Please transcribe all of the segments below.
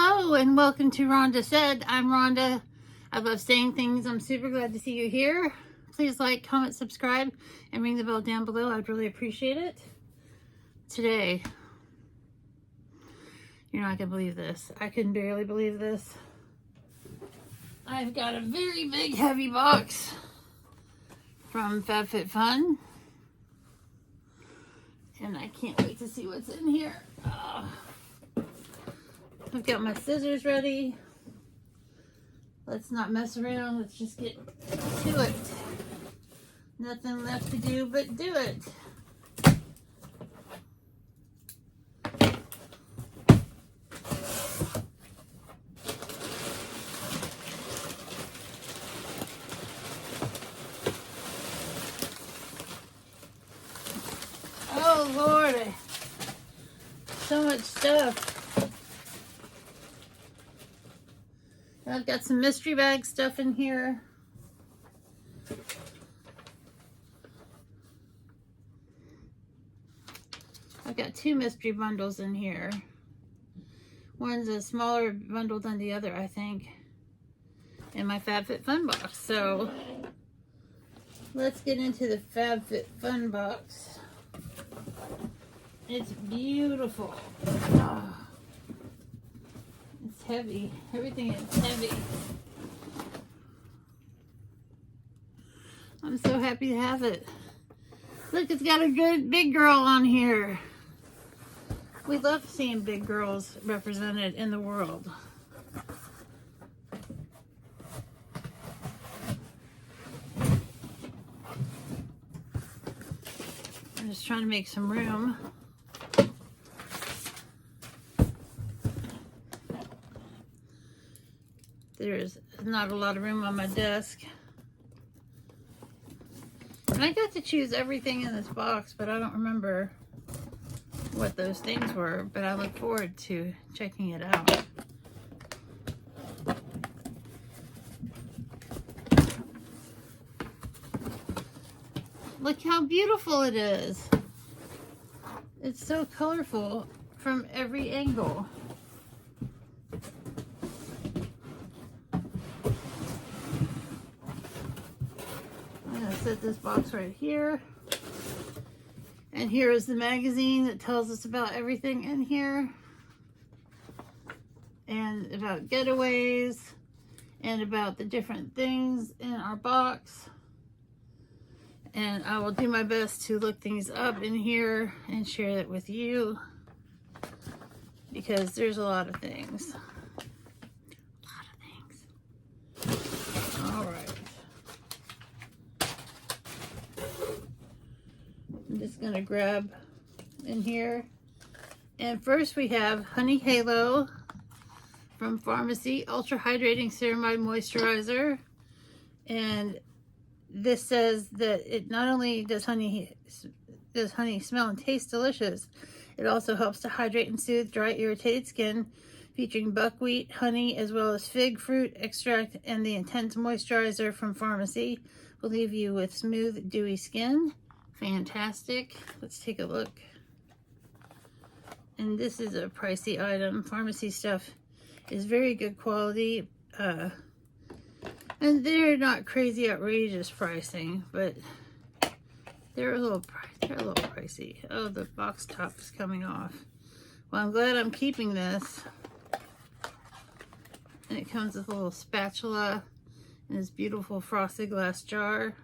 Hello and welcome to Rhonda Said. I'm Rhonda. I love saying things. I'm super glad to see you here. Please like, comment, subscribe, and ring the bell down below. I'd really appreciate it. Today, you're not going to believe this. I can barely believe this. I've got a very big, heavy box from FabFItFun. And I can't wait to see what's in here. I've got my scissors ready. Let's not mess around. Let's just get to it. Nothing left to do but do it. Oh Lord, so much stuff. I've got some mystery bag stuff in here. I've got two mystery bundles in here. One's a smaller bundle than the other, I think, in my FabFItFun box. So let's get into the FabFItFun box. It's beautiful. Oh. It's heavy. Everything is heavy. I'm so happy to have it. Look, it's got a good big girl on here. We love seeing big girls represented in the world. I'm just trying to make some room. There's not a lot of room on my desk. And I got to choose everything in this box, but I don't remember what those things were, but I look forward to checking it out. Look how beautiful it is. It's so colorful from every angle. Set this box right here, and here is the magazine that tells us about everything in here, and about getaways, and about the different things in our box. And I will do my best to look things up in here and share it with you, because there's a lot of things. All right. I'm just going to grab in here. And first we have Honey Halo from Pharmacy Ultra Hydrating Ceramide Moisturizer. And this says that it not only does honey smell and taste delicious, it also helps to hydrate and soothe dry, irritated skin, featuring buckwheat, honey, as well as fig fruit extract, and the intense moisturizer from Pharmacy will leave you with smooth, dewy skin. Fantastic. Let's take a look. And this is a pricey item. Pharmacy stuff is very good quality. And they're not crazy outrageous pricing, but they're a little pricey. Oh, the box top is coming off. Well, I'm glad I'm keeping this. And it comes with a little spatula in this beautiful frosted glass jar.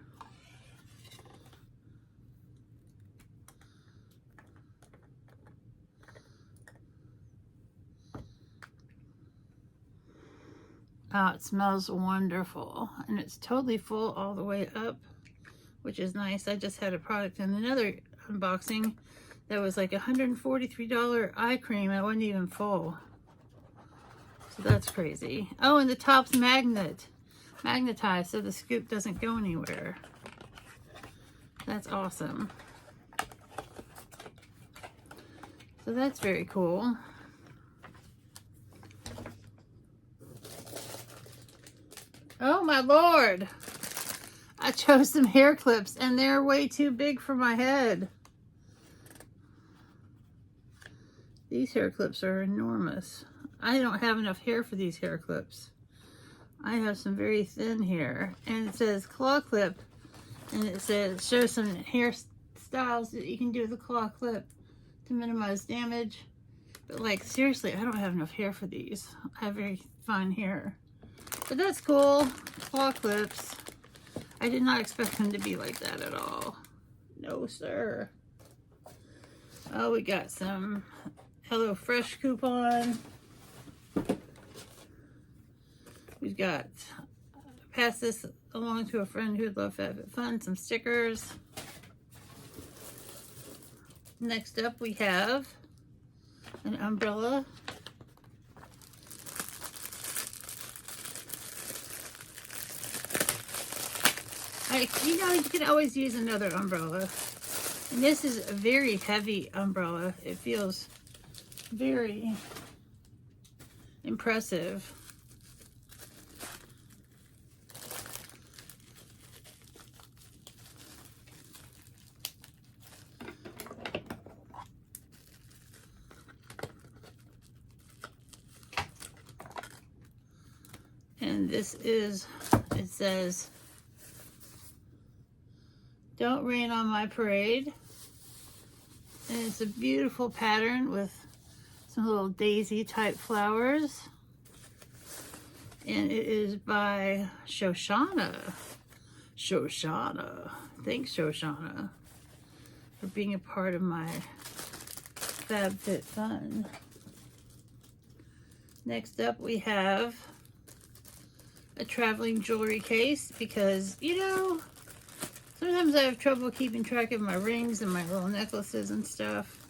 Oh, it smells wonderful, and it's totally full all the way up, which is nice. I just had a product in another unboxing that was like $143 eye cream. It wasn't even full, so that's crazy. Oh, and the top's magnetized, so the scoop doesn't go anywhere. That's awesome. So that's very cool. Oh my Lord. I chose some hair clips and they're way too big for my head. These hair clips are enormous. I don't have enough hair for these hair clips. I have some very thin hair, and it says claw clip, and it says shows some hairstyles that you can do with a claw clip to minimize damage. But like seriously, I don't have enough hair for these. I have very fine hair, but that's cool. Claw clips. I did not expect them to be like that at all. No sir. Oh, we got some Hello Fresh coupon. We've got, pass this along to a friend who would love FabFitFun, some stickers. Next up we have an umbrella. You know, you can always use another umbrella. And this is a very heavy umbrella. It feels very impressive. And this is, it says, "Don't rain on my parade." And it's a beautiful pattern with some little daisy type flowers. And it is by Shoshana. Shoshana. Thanks, Shoshana, for being a part of my FabFitFun. Next up we have a traveling jewelry case, because, you know, sometimes I have trouble keeping track of my rings and my little necklaces and stuff.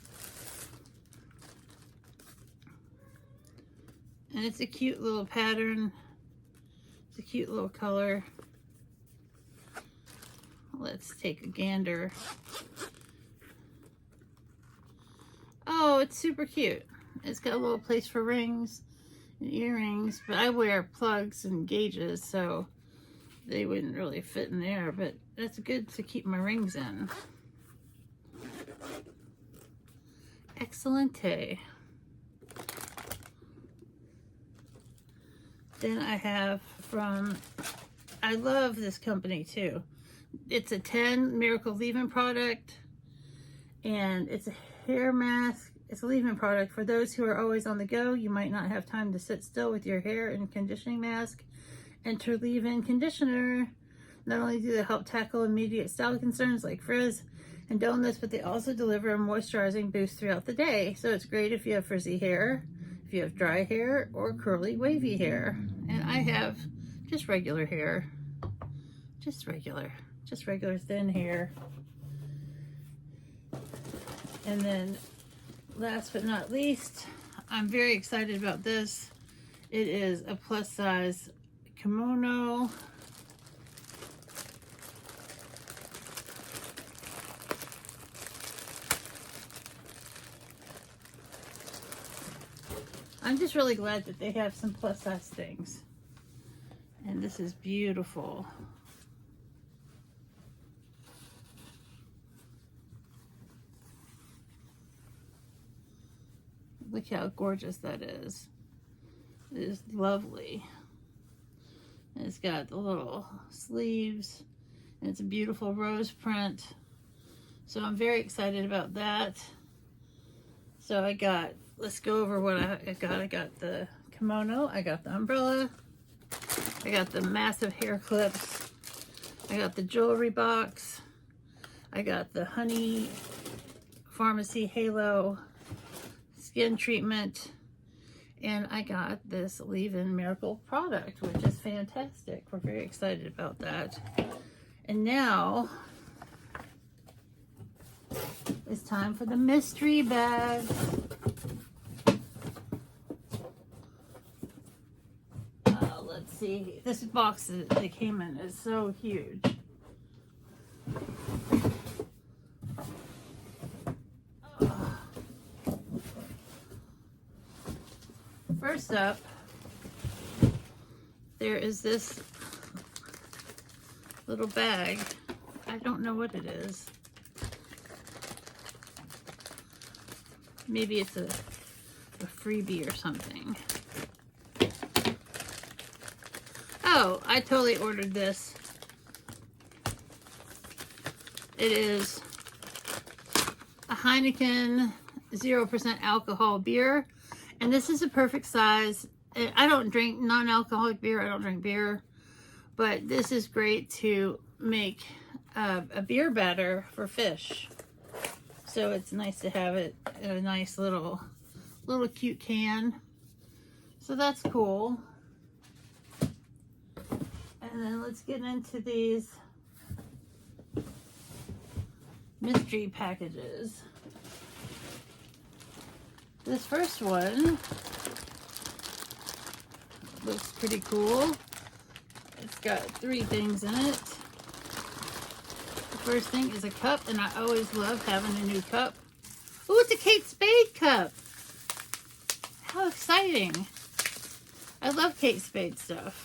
And it's a cute little pattern. It's a cute little color. Let's take a gander. Oh, it's super cute. It's got a little place for rings and earrings, but I wear plugs and gauges, so they wouldn't really fit in there, but that's good to keep my rings in. Excellente. Then I have from, I love this company too. It's a 10 Miracle Leave-In product, and it's a hair mask. It's a leave-in product for those who are always on the go. You might not have time to sit still with your hair and conditioning mask. Enter leave-in conditioner. Not only do they help tackle immediate style concerns like frizz and dullness, but they also deliver a moisturizing boost throughout the day. So it's great if you have frizzy hair, if you have dry hair, or curly wavy hair. And I have just regular hair. Just regular thin hair. And then last but not least, I'm very excited about this. It is a plus size kimono. I'm just really glad that they have some plus size things. And this is beautiful. Look how gorgeous that is. It is lovely. And it's got the little sleeves, and it's a beautiful rose print. So I'm very excited about that. So I got, let's go over what I got. I got the kimono, I got the umbrella, I got the massive hair clips, I got the jewelry box, I got the Honey Pharmacy Halo skin treatment, and I got this Leave-In Miracle product, which is fantastic. We're very excited about that. And now it's time for the mystery bag. Let's see. This box that they came in is so huge. First up, there is this little bag. I don't know what it is. Maybe it's a freebie or something. Oh, I totally ordered this. It is a Heineken 0% alcohol beer. And this is a perfect size. I don't drink non-alcoholic beer. I don't drink beer. But this is great to make a beer batter for fish. So it's nice to have it in a nice little cute can. So that's cool. And then let's get into these mystery packages. This first one looks pretty cool. It's got 3 things in it. The first thing is a cup, and I always love having a new cup. Oh, it's a Kate Spade cup. How exciting. I love Kate Spade stuff.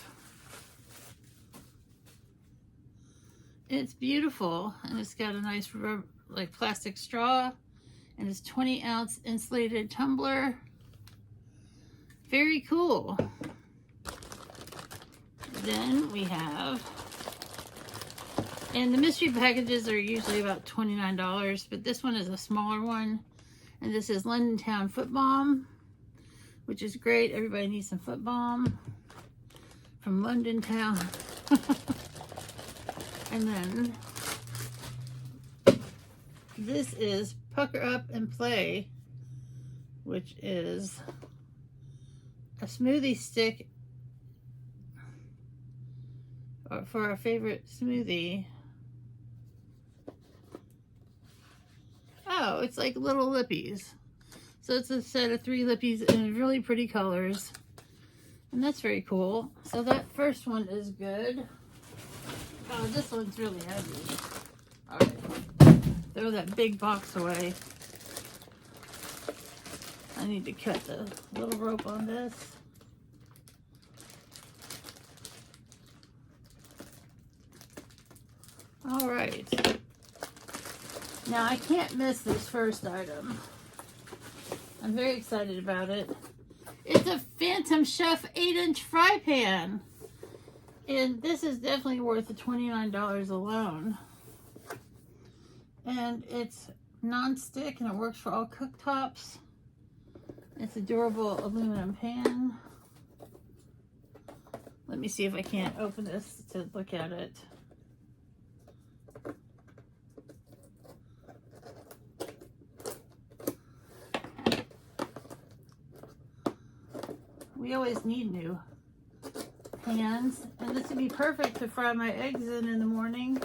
It's beautiful, and it's got a nice like plastic straw, and it's 20-ounce insulated tumbler. Very cool. Then we have, and the mystery packages are usually about $29, but this one is a smaller one, and this is London Town Foot Balm, which is great. Everybody needs some foot balm from London Town. And then this is Pucker Up and Play, which is a smoothie stick for our favorite smoothie. Oh, it's like little lippies. So it's a set of 3 lippies in really pretty colors. And that's very cool. So that first one is good. Oh, this one's really heavy. Alright. Throw that big box away. I need to cut the little rope on this. Alright. Now I can't miss this first item. I'm very excited about it. It's a Phantom Chef 8-inch fry pan. And this is definitely worth the $29 alone. And it's non-stick and it works for all cooktops. It's a durable aluminum pan. Let me see if I can't open this to look at it. We always need new pans, and this would be perfect to fry my eggs in the morning.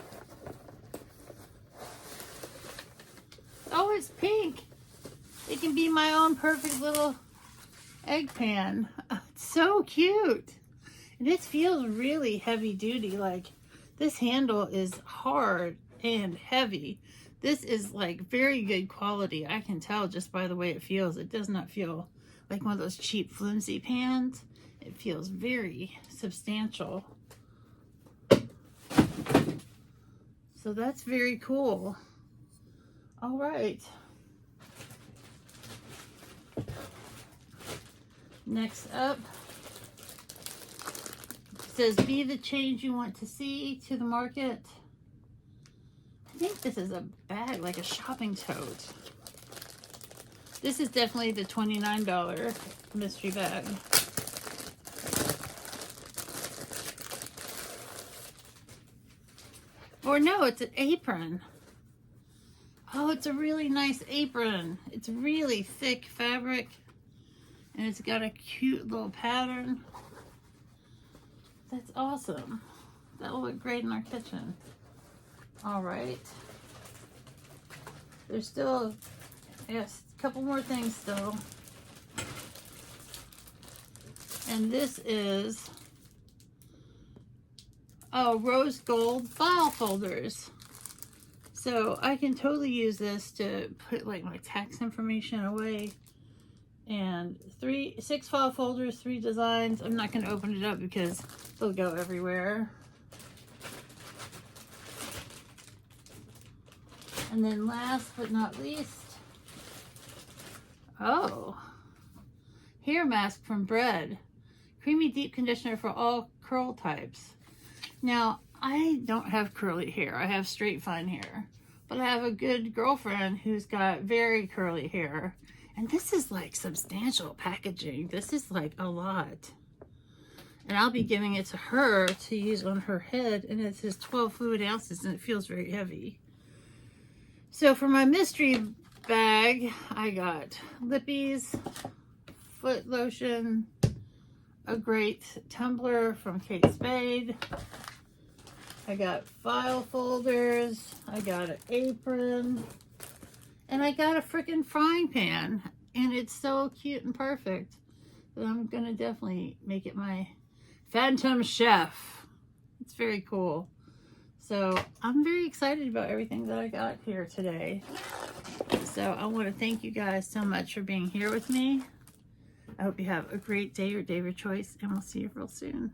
Oh, it's pink. It can be my own perfect little egg pan. It's so cute. And it feels really heavy duty. Like, this handle is hard and heavy. This is like very good quality. I can tell just by the way it feels. It does not feel like one of those cheap flimsy pans. It feels very substantial. So that's very cool. All right. Next up, it says, be the change you want to see to the market. I think this is a bag, like a shopping tote. This is definitely the $29 mystery bag. Or no, it's an apron. Oh, it's a really nice apron. It's really thick fabric. And it's got a cute little pattern. That's awesome. That will look great in our kitchen. All right. There's still, yes, a couple more things still. And this is, oh, rose gold file folders. So I can totally use this to put like my tax information away. And 6 file folders, 3 designs. I'm not going to open it up because they'll go everywhere. And then last but not least, oh, hair mask from Bread. creamy deep conditioner for all curl types. Now, I don't have curly hair. I have straight fine hair. But I have a good girlfriend who's got very curly hair. And this is like substantial packaging. This is like a lot. And I'll be giving it to her to use on her head. And it says 12 fluid ounces and it feels very heavy. So for my mystery bag, I got lippies, foot lotion, a great tumbler from Kate Spade. I got file folders. I got an apron. And I got a freaking frying pan. And it's so cute and perfect that I'm going to definitely make it my Phantom Chef. It's very cool. So I'm very excited about everything that I got here today. So I want to thank you guys so much for being here with me. I hope you have a great day or day of your choice, and we'll see you real soon.